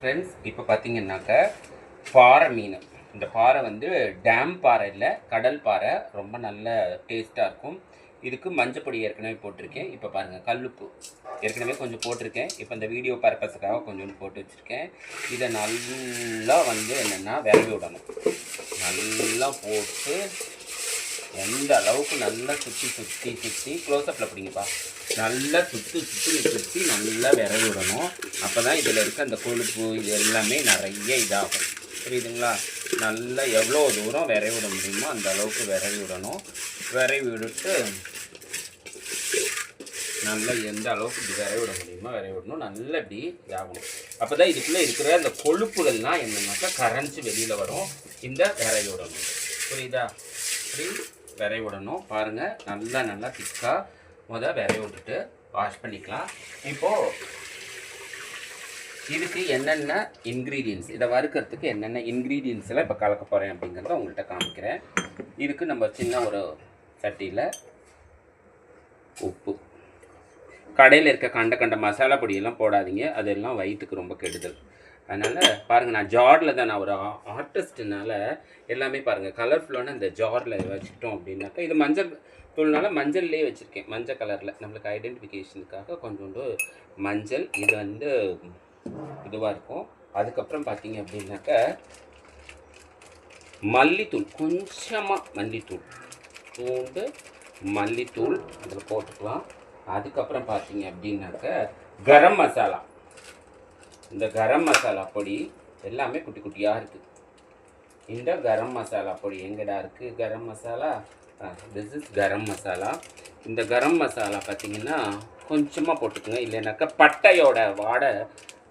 Friends இப்போ பார்த்தீங்கன்னாக்க பாறை மீன். இந்த பாறை வந்து டேம் பாறை இல்லை, கடல் பாறை. ரொம்ப நல்ல டேஸ்ட்டாக இருக்கும். இதுக்கு மஞ்சப்பொடி ஏற்கனவே போட்டிருக்கேன். இப்போ பாருங்கள், கல்லுப்பு ஏற்கனவே கொஞ்சம் போட்டிருக்கேன். இப்போ இந்த வீடியோ பர்பஸுக்காக கொஞ்சோண்டு போட்டு வச்சுருக்கேன். இதை நல்லா வந்து என்னென்னா விரவி விடணும். நல்லா போட்டு எந்த அளவுக்கு நல்லா சுற்றி க்ளோஸ்அப்பில் பிடிங்கப்பா. நல்லா சுற்றி நல்லா விரவி விடணும். அப்போ தான் இதில் இருக்க அந்த கொழுப்பு இது எல்லாமே நிறைய இதாகும். புரியுதுங்களா? நல்லா எவ்வளோ தூரம் விரவி விட முடியுமோ அந்த அளவுக்கு விரவி விடணும். விரவி விட்டு நல்லா எந்த அளவுக்கு இப்படி விரவி விட முடியுமோ விரவி விடணும். நல்லா இப்படி இதாகணும். அப்போ தான் இதுக்குள்ளே இருக்கிற அந்த கொழுப்புகள்லாம் என்னென்னாக்கா கரைஞ்சி வெளியில் வரும். இந்த விரவி விடணும். புரியுதா? இப்படி விரவி விடணும். பாருங்கள், நல்லா திக்காக விரவி விட்டுட்டு வாஷ் பண்ணிக்கலாம். இப்போது இதுக்கு என்னென்ன இன்க்ரீடியன்ஸ், இதை வறுக்கிறதுக்கு என்னென்ன இன்க்ரீடியன்ஸ் எல்லாம் இப்போ கலக்க போகிறேன் அப்படிங்கிறத உங்கள்கிட்ட காமிக்கிறேன். இதுக்கு நம்ம சின்ன ஒரு சட்டியில் உப்பு, கடையில் இருக்க கண்ட மசாலா பொடியெல்லாம் போடாதீங்க, அதெல்லாம் வயிற்றுக்கு ரொம்ப கெடுதல். அதனால் பாருங்கள், நான் ஜாரில் தான், நான் ஒரு ஆர்டிஸ்ட்னால எல்லாமே பாருங்கள் கலர்ஃபுல்லான இந்த ஜாரில் வச்சுக்கிட்டோம் அப்படின்னாக்கா, இது மஞ்சள் தூள்னால மஞ்சள்லேயே வச்சுருக்கேன், மஞ்சள் கலரில் நம்மளுக்கு ஐடென்டிஃபிகேஷனுக்காக கொஞ்சோண்டு மஞ்சள். இது வந்து இதுவாக இருக்கும். அதுக்கப்புறம் பார்த்தீங்க அப்படின்னாக்க மல்லித்தூள், கொஞ்சமாக மல்லித்தூள், பூண்டு மல்லித்தூள் அதில் போட்டுக்கலாம். அதுக்கப்புறம் பார்த்தீங்க அப்படின்னாக்க கரம் மசாலா. இந்த கரம் மசாலா பொடி எல்லாமே குட்டி குட்டியாக இருக்குது. இந்த கரம் மசாலா பொடி எங்கடா இருக்குது? Garam masala, this is garam masala. இந்த கரம் மசாலா பார்த்திங்கன்னா கொஞ்சமாக போட்டுக்குங்க, இல்லைனாக்கா பட்டையோட வாடை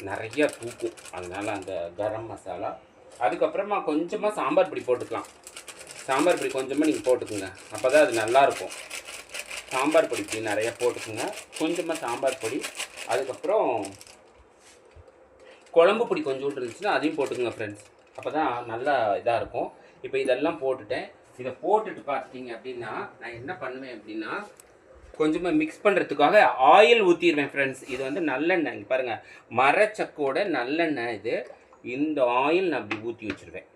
நிறைய தூக்கும். அதனால் அந்த கரம் மசாலா. அதுக்கப்புறமா கொஞ்சமாக சாம்பார் பொடி போட்டுக்கலாம். சாம்பார் பொடி கொஞ்சமாக நீங்கள் போட்டுக்குங்க, அப்போ தான் அது நல்லாயிருக்கும். சாம்பார் பொடி இப்படி நிறைய போட்டுக்குங்க, கொஞ்சமாக சாம்பார் பொடி. அதுக்கப்புறம் குழம்பு பொடி கொஞ்சோண்டு இருந்துச்சுன்னா அதையும் போட்டுக்குங்க ஃப்ரெண்ட்ஸ், அப்போ தான் நல்லா இதாக இருக்கும். இப்போ இதெல்லாம் போட்டுட்டேன். இதை போட்டுட்டு பார்த்தீங்க அப்படின்னா நான் என்ன பண்ணுவேன் அப்படின்னா, கொஞ்சமாக மிக்ஸ் பண்ணுறதுக்காக ஆயில் ஊற்றிடுவேன் ஃப்ரெண்ட்ஸ். இது வந்து நல்லெண்ணெய், இங்கே பாருங்கள், மரச்சக்கோட நல்லெண்ணெய் இது. இந்த ஆயில் நான் இப்படி ஊற்றி வச்சுருவேன்,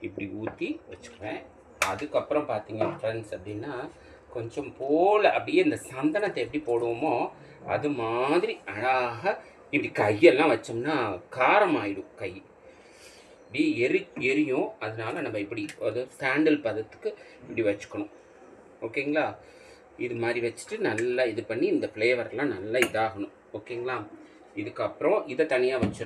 இப்படி ஊற்றி வச்சுருவேன். அதுக்கப்புறம் பார்த்தீங்க ஃப்ரெண்ட்ஸ் அப்படின்னா, கொஞ்சம் போல் அப்படியே இந்த சந்தனத்தை எப்படி போடுவோமோ அது மாதிரி அழகாக இப்படி கையெல்லாம் வச்சோம்னா காரம் ஆகிடும். கை இப்படி எரியும். அதனால நம்ம இப்படி ஒரு சாண்டில் பதத்துக்கு இப்படி வச்சுக்கணும். ஓகேங்களா? இது மாதிரி வச்சுட்டு நல்லா இது பண்ணி இந்த ஃப்ளேவர்லாம் நல்லா இதாகணும். ஓகேங்களா? இதுக்கப்புறம் இதை தனியாக வச்சு